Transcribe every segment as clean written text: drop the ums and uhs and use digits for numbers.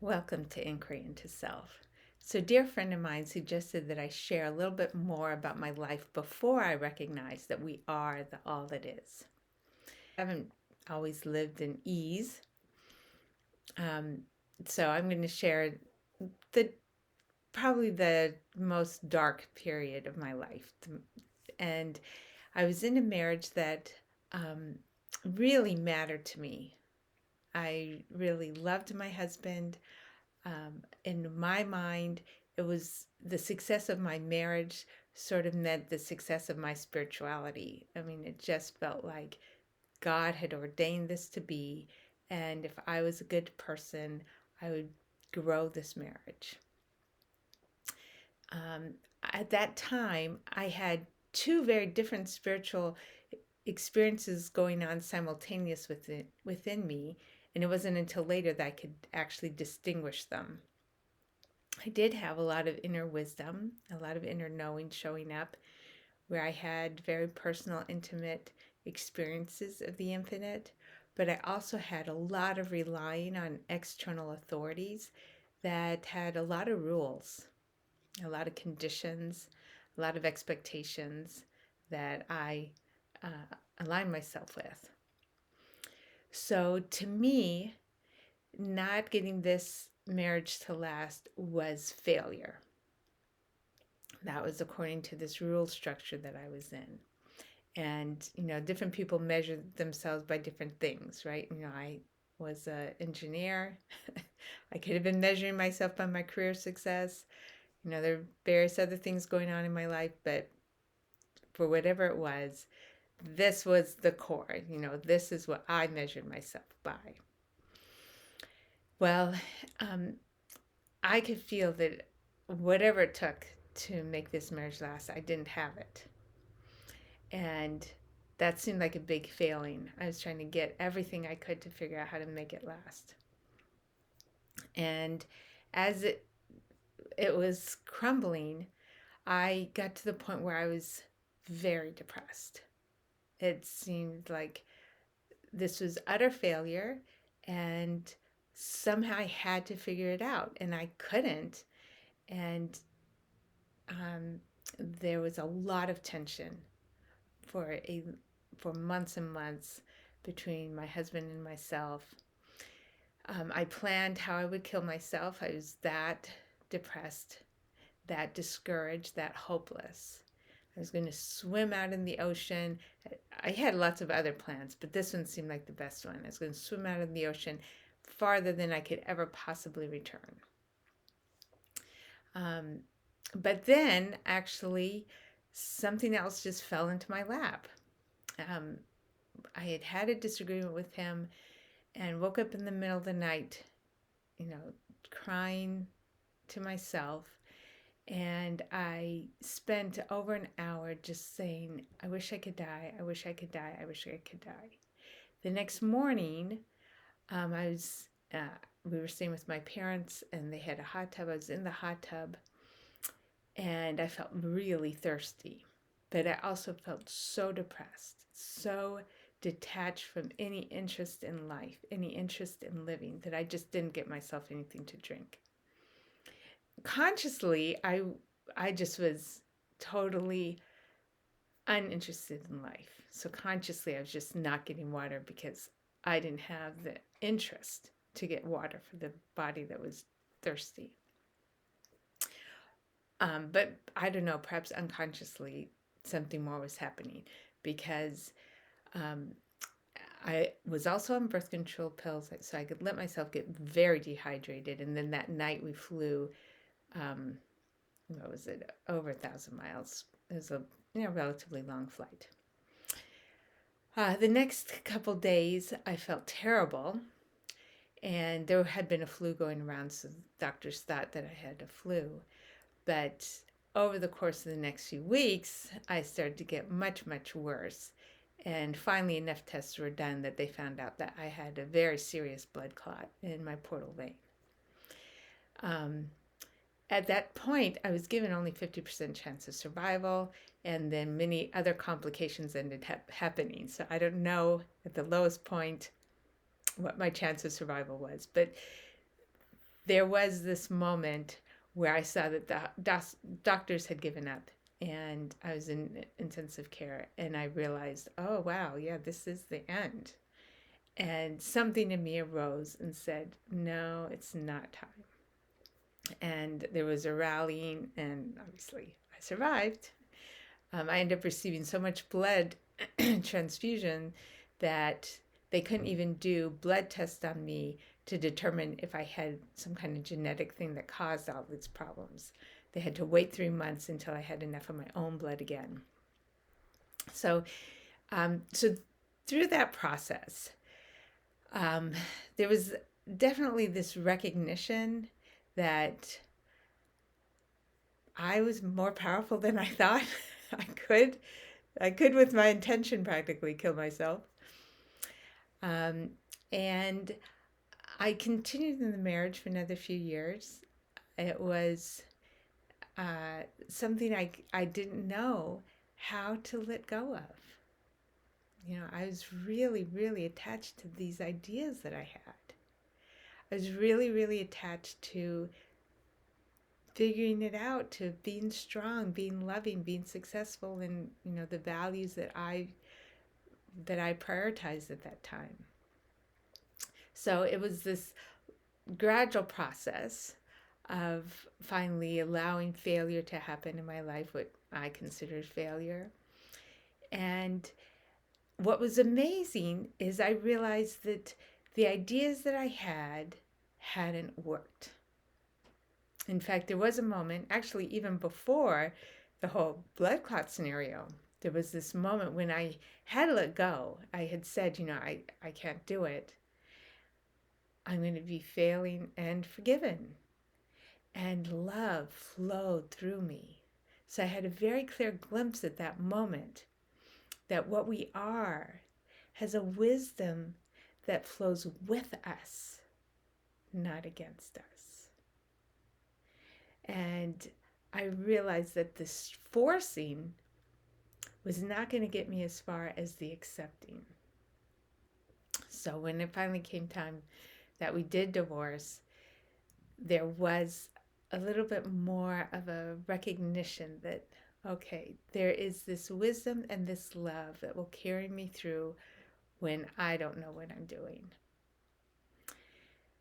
Welcome to Inquiry into Self. So, a dear friend of mine suggested that I share a little bit more about my life before I recognize that we are the all that is. I haven't always lived in ease. So, I'm going to share the probably the most dark period of my life. And I was in a marriage that really mattered to me. I really loved my husband. In my mind, it was the success of my marriage sort of meant the success of my spirituality. I mean, it just felt like God had ordained this to be, and if I was a good person, I would grow this marriage. At that time, I had two very different spiritual experiences going on simultaneous within me, and it wasn't until later that I could actually distinguish them. I did have a lot of inner wisdom, a lot of inner knowing showing up, where I had very personal, intimate experiences of the infinite, but I also had a lot of relying on external authorities that had a lot of rules, a lot of conditions, a lot of expectations that I aligned myself with. So to me, not getting this marriage to last was failure. That was according to this rule structure that I was in. And, different people measure themselves by different things, right? I was an engineer. I could have been measuring myself by my career success. There are various other things going on in my life, but for whatever it was, this was the core. This is what I measured myself by. Well, I could feel that whatever it took to make this marriage last, I didn't have it. And that seemed like a big failing. I was trying to get everything I could to figure out how to make it last. And as it was crumbling, I got to the point where I was very depressed. It seemed like this was utter failure, and somehow I had to figure it out, and I couldn't. And there was a lot of tension for for months and months between my husband and myself. I planned how I would kill myself. I was that depressed, that discouraged, that hopeless. I was going to swim out in the ocean. I had lots of other plans, but this one seemed like the best one. I was going to swim out in the ocean farther than I could ever possibly return. But then, actually, something else just fell into my lap. I had had a disagreement with him and woke up in the middle of the night, crying to myself. And I spent over an hour just saying, I wish I could die. I wish I could die. I wish I could die. The next morning, we were staying with my parents and they had a hot tub. I was in the hot tub and I felt really thirsty. But I also felt so depressed, so detached from any interest in life, any interest in living, that I just didn't get myself anything to drink. Consciously, I just was totally uninterested in life. So consciously, I was just not getting water because I didn't have the interest to get water for the body that was thirsty. But I don't know, perhaps unconsciously, something more was happening because I was also on birth control pills, so I could let myself get very dehydrated. And then that night we flew, what was it, over 1,000 miles. It was a relatively long flight. The next couple days, I felt terrible. And there had been a flu going around, so doctors thought that I had a flu. But over the course of the next few weeks, I started to get much, much worse. And finally, enough tests were done that they found out that I had a very serious blood clot in my portal vein. At that point, I was given only 50% chance of survival, and then many other complications ended up happening. So I don't know at the lowest point what my chance of survival was. But there was this moment where I saw that the doctors had given up, and I was in intensive care, and I realized, oh wow, yeah, this is the end. And something in me arose and said, no, it's not time. And there was a rallying, and obviously I survived. I ended up receiving so much blood transfusion that they couldn't even do blood tests on me to determine if I had some kind of genetic thing that caused all these problems. They had to wait 3 months until I had enough of my own blood again. So, so through that process, there was definitely this recognition that I was more powerful than I thought I could. I could, with my intention, practically kill myself. Um, and I continued in the marriage for another few years. It was something I didn't know how to let go of. I was really, really attached to these ideas that I had. I was really, really attached to figuring it out, to being strong, being loving, being successful, and the values that I prioritized at that time. So it was this gradual process of finally allowing failure to happen in my life, what I considered failure. And what was amazing is I realized that the ideas that I had hadn't worked. In fact, there was a moment, actually even before the whole blood clot scenario, there was this moment when I had to let go. I had said, I can't do it. I'm going to be failing and forgiven. And love flowed through me. So I had a very clear glimpse at that moment that what we are has a wisdom that flows with us, not against us. And I realized that this forcing was not going to get me as far as the accepting. So when it finally came time that we did divorce, there was a little bit more of a recognition that, okay, there is this wisdom and this love that will carry me through when I don't know what I'm doing.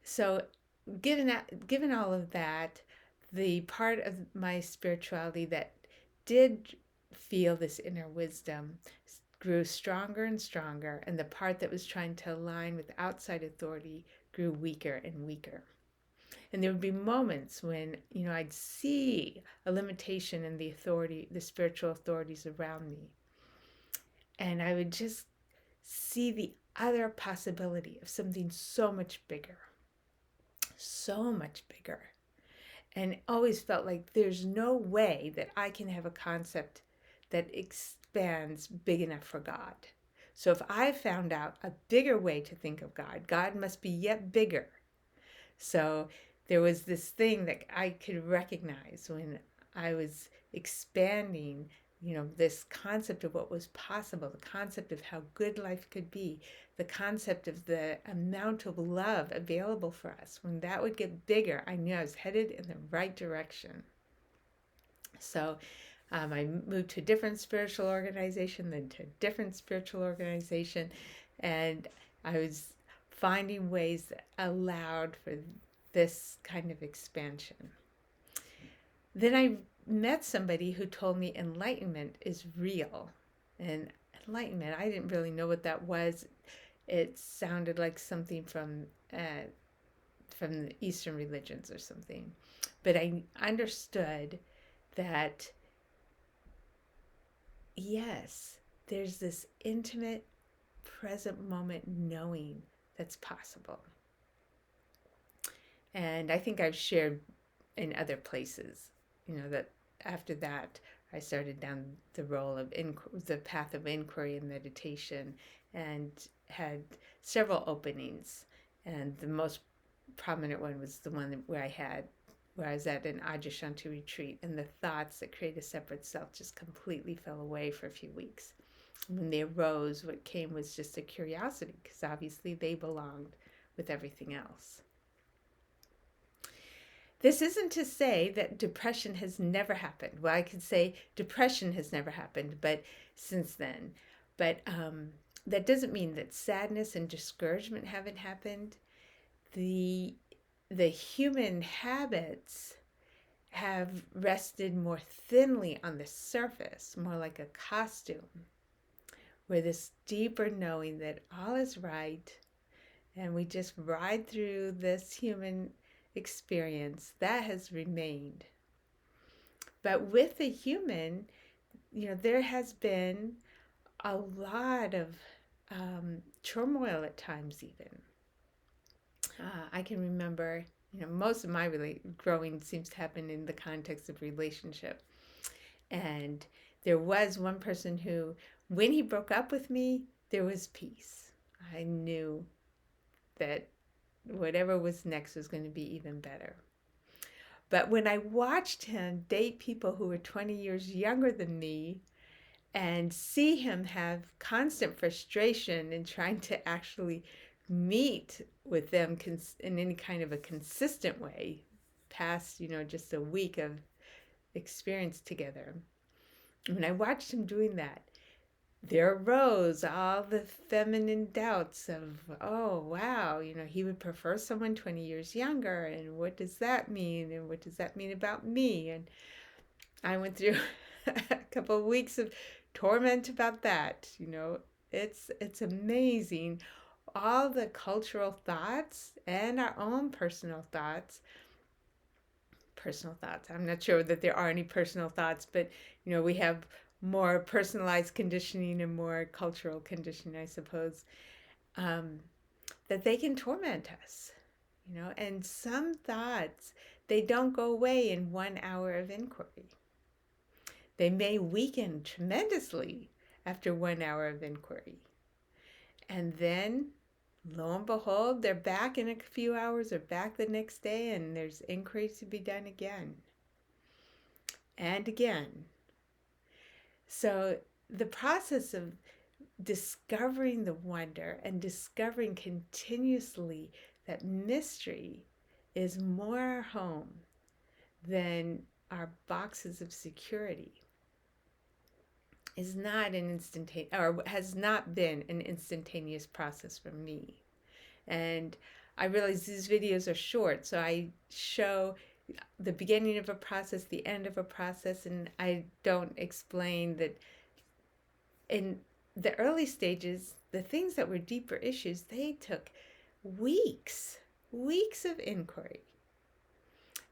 So given all of that, the part of my spirituality that did feel this inner wisdom grew stronger and stronger, and the part that was trying to align with outside authority grew weaker and weaker. And there would be moments when, I'd see a limitation in the authority, the spiritual authorities around me. And I would just see the other possibility of something so much bigger. So much bigger. And always felt like there's no way that I can have a concept that expands big enough for God. So if I found out a bigger way to think of God, God must be yet bigger. So there was this thing that I could recognize when I was expanding, this concept of what was possible, the concept of how good life could be, the concept of the amount of love available for us. When that would get bigger, I knew I was headed in the right direction. So I moved to a different spiritual organization, then to a different spiritual organization, and I was finding ways that allowed for this kind of expansion. Then I met somebody who told me enlightenment is real. And enlightenment, I didn't really know what that was. It sounded like something from the Eastern religions or something. But I understood that, yes, there's this intimate, present moment knowing that's possible. And I think I've shared in other places, that after that, I started down the the path of inquiry and meditation, and had several openings. And the most prominent one was the one where I was at an Ajashanti retreat, and the thoughts that create a separate self just completely fell away for a few weeks. When they arose, what came was just a curiosity, because obviously they belonged with everything else. This isn't to say that depression has never happened. Well, I could say depression has never happened, but since then. But that doesn't mean that sadness and discouragement haven't happened. The the human habits have rested more thinly on the surface, more like a costume, where this deeper knowing that all is right and we just ride through this human experience, that has remained. But with the human, there has been a lot of turmoil at times, even. I can remember, most of my growing seems to happen in the context of relationship. And there was one person who, when he broke up with me, there was peace. I knew that whatever was next was going to be even better. But when I watched him date people who were 20 years younger than me and see him have constant frustration in trying to actually meet with them in any kind of a consistent way, past, just a week of experience together. When I watched him doing that, there arose all the feminine doubts of, oh, wow, he would prefer someone 20 years younger. And what does that mean? And what does that mean about me? And I went through a couple of weeks of torment about that. It's amazing. All the cultural thoughts and our own personal thoughts. I'm not sure that there are any personal thoughts, but, we have more personalized conditioning and more cultural conditioning, I suppose, that they can torment us, and some thoughts, they don't go away in 1 hour of inquiry. They may weaken tremendously after 1 hour of inquiry. And then, lo and behold, they're back in a few hours or back the next day, and there's inquiry to be done again and again. So the process of discovering the wonder and discovering continuously that mystery is more our home than our boxes of security is not an instantaneous, or has not been an instantaneous process for me. And I realize these videos are short, so I show the beginning of a process, the end of a process, and I don't explain that in the early stages, the things that were deeper issues, they took weeks of inquiry.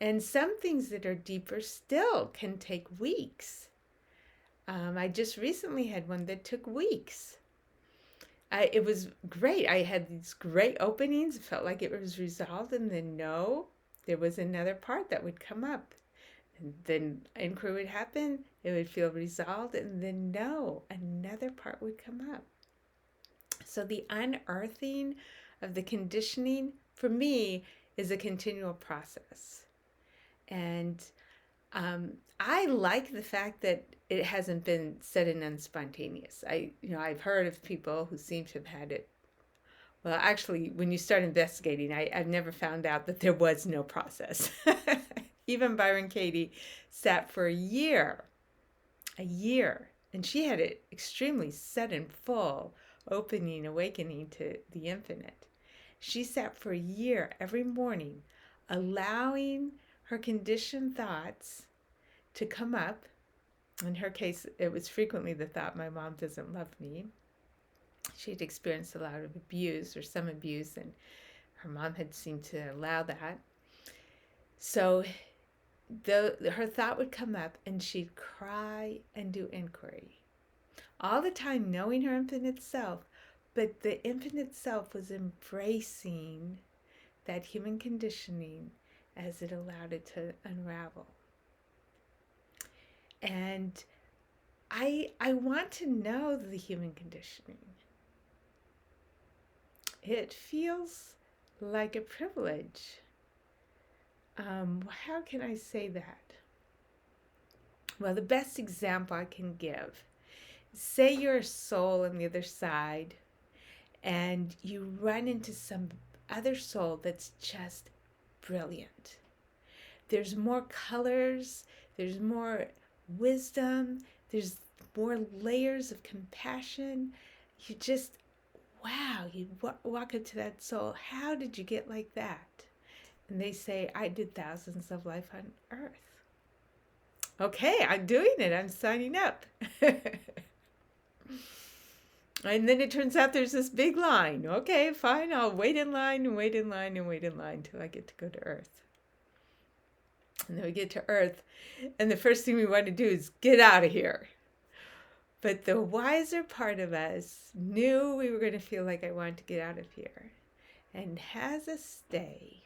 And some things that are deeper still can take weeks. I just recently had one that took weeks. It was great. I had these great openings. It felt like it was resolved, and then no, there was another part that would come up. And then inquiry would happen, it would feel resolved, and then no, another part would come up. So the unearthing of the conditioning, for me, is a continual process. And I like the fact that it hasn't been sudden and spontaneous. I've heard of people who seem to have had it. Well, actually, when you start investigating, I've never found out that there was no process. Even Byron Katie sat for a year, and she had it extremely sudden, full, opening, awakening to the infinite. She sat for a year every morning, allowing her conditioned thoughts to come up. In her case, it was frequently the thought, my mom doesn't love me. She'd experienced a lot of abuse or some abuse, and her mom had seemed to allow that. So her thought would come up, and she'd cry and do inquiry. All the time knowing her infinite self, but the infinite self was embracing that human conditioning as it allowed it to unravel. And I want to know the human conditioning. It feels like a privilege. How can I say that? Well, the best example I can give, say you're a soul on the other side and you run into some other soul that's just brilliant. there's more colors, there's more wisdom, there's more layers of compassion. You just, wow, you walk into that soul. How did you get like that? And they say, I did thousands of life on earth. Okay, I'm doing it. I'm signing up. And then it turns out there's this big line. Okay, fine. I'll wait in line and wait in line and wait in line until I get to go to Earth. And then we get to Earth, and the first thing we want to do is get out of here. But the wiser part of us knew we were going to feel like I wanted to get out of here and has us stay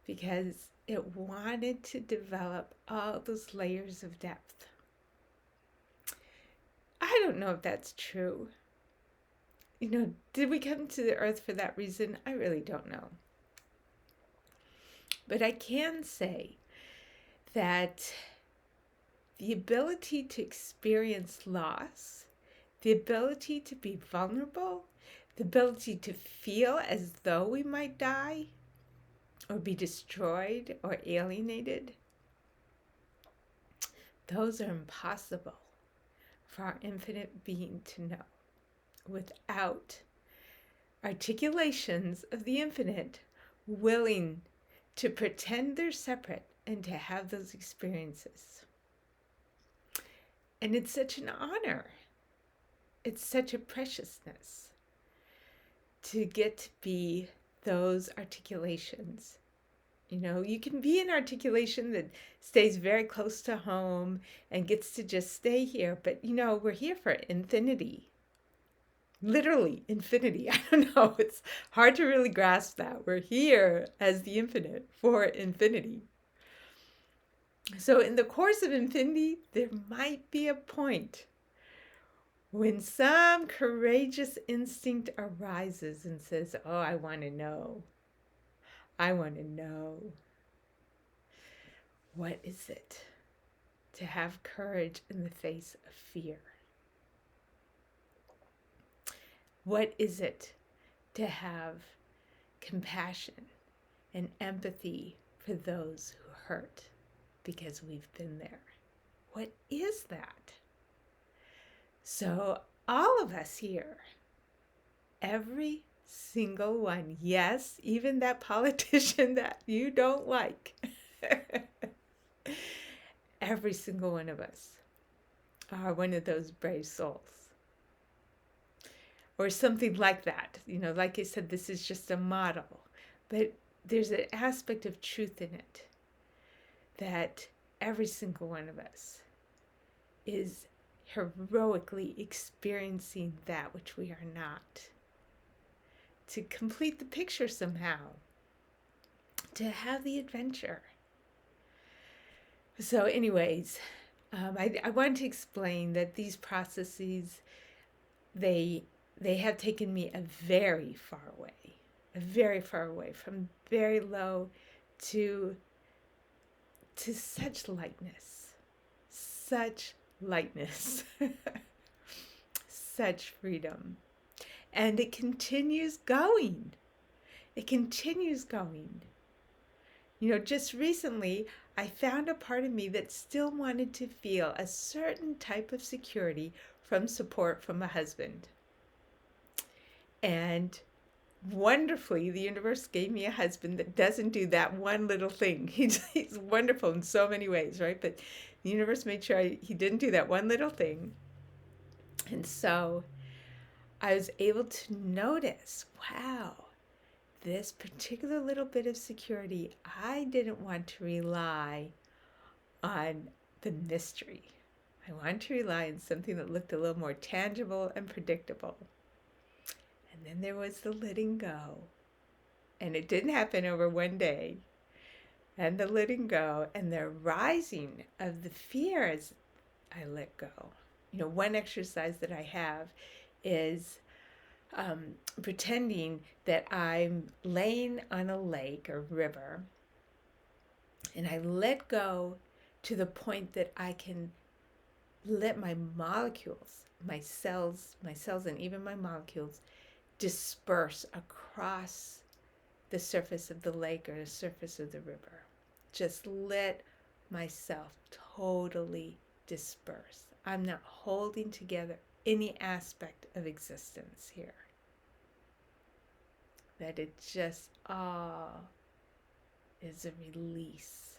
because it wanted to develop all those layers of depth. I don't know if that's true. Did we come to the earth for that reason? I really don't know. But I can say that the ability to experience loss, the ability to be vulnerable, the ability to feel as though we might die or be destroyed or alienated, those are impossible for our infinite being to know without articulations of the infinite willing to pretend they're separate and to have those experiences. And it's such an honor. It's such a preciousness to get to be those articulations. You can be an articulation that stays very close to home and gets to just stay here. But, we're here for infinity. Literally infinity. I don't know. It's hard to really grasp that. We're here as the infinite for infinity. So in the course of infinity, there might be a point when some courageous instinct arises and says, oh, I want to know. I want to know. What is it to have courage in the face of fear? What is it to have compassion and empathy for those who hurt because we've been there? What is that? So all of us here, every single one, yes, even that politician that you don't like, every single one of us are one of those brave souls. Or something like that. Like I said, this is just a model. But there's an aspect of truth in it that every single one of us is heroically experiencing that which we are not. To complete the picture somehow. To have the adventure. So anyways, I wanted to explain that these processes, they have taken me very far away from very low to such lightness, such freedom. And it continues going. Just recently, I found a part of me that still wanted to feel a certain type of security from support from a husband. And wonderfully, the universe gave me a husband that doesn't do that one little thing. He's wonderful in so many ways, right? But the universe made sure he didn't do that one little thing. And so I was able to notice, wow, this particular little bit of security, I didn't want to rely on the mystery. I wanted to rely on something that looked a little more tangible and predictable. And then there was the letting go. And it didn't happen over one day. And the letting go and the rising of the fear as I let go. One exercise that I have is pretending that I'm laying on a lake or river. And I let go to the point that I can let my molecules, my cells and even my molecules disperse across the surface of the lake or the surface of the river. just let myself totally disperse. I'm not holding together any aspect of existence here. That it just all is a release.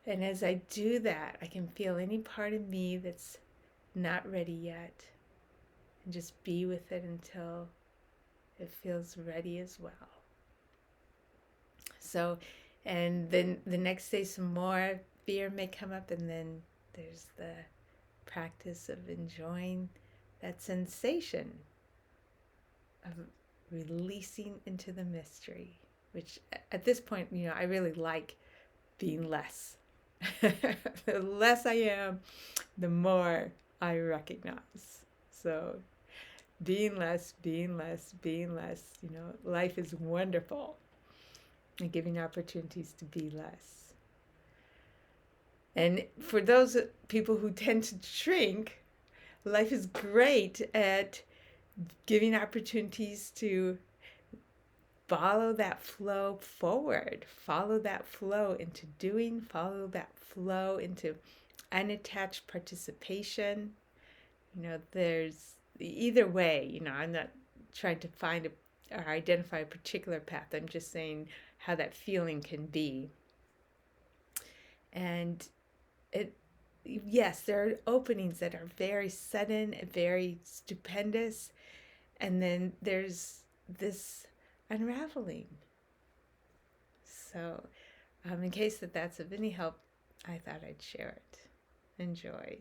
And as I do that, I can feel any part of me that's not ready yet and just be with it until it feels ready as well. So, and then the next day, some more fear may come up, and then there's the practice of enjoying that sensation of releasing into the mystery, which at this point, I really like being less. The less I am, the more I recognize. So being less, being less, being less, life is wonderful, and giving opportunities to be less. And for those people who tend to shrink, life is great at giving opportunities to follow that flow forward, follow that flow into doing, follow that flow into unattached participation. There's either way, I'm not trying to find or identify a particular path. I'm just saying how that feeling can be. And yes, there are openings that are very sudden, very stupendous, and then there's this unraveling. So, in case that's of any help, I thought I'd share it. Enjoy.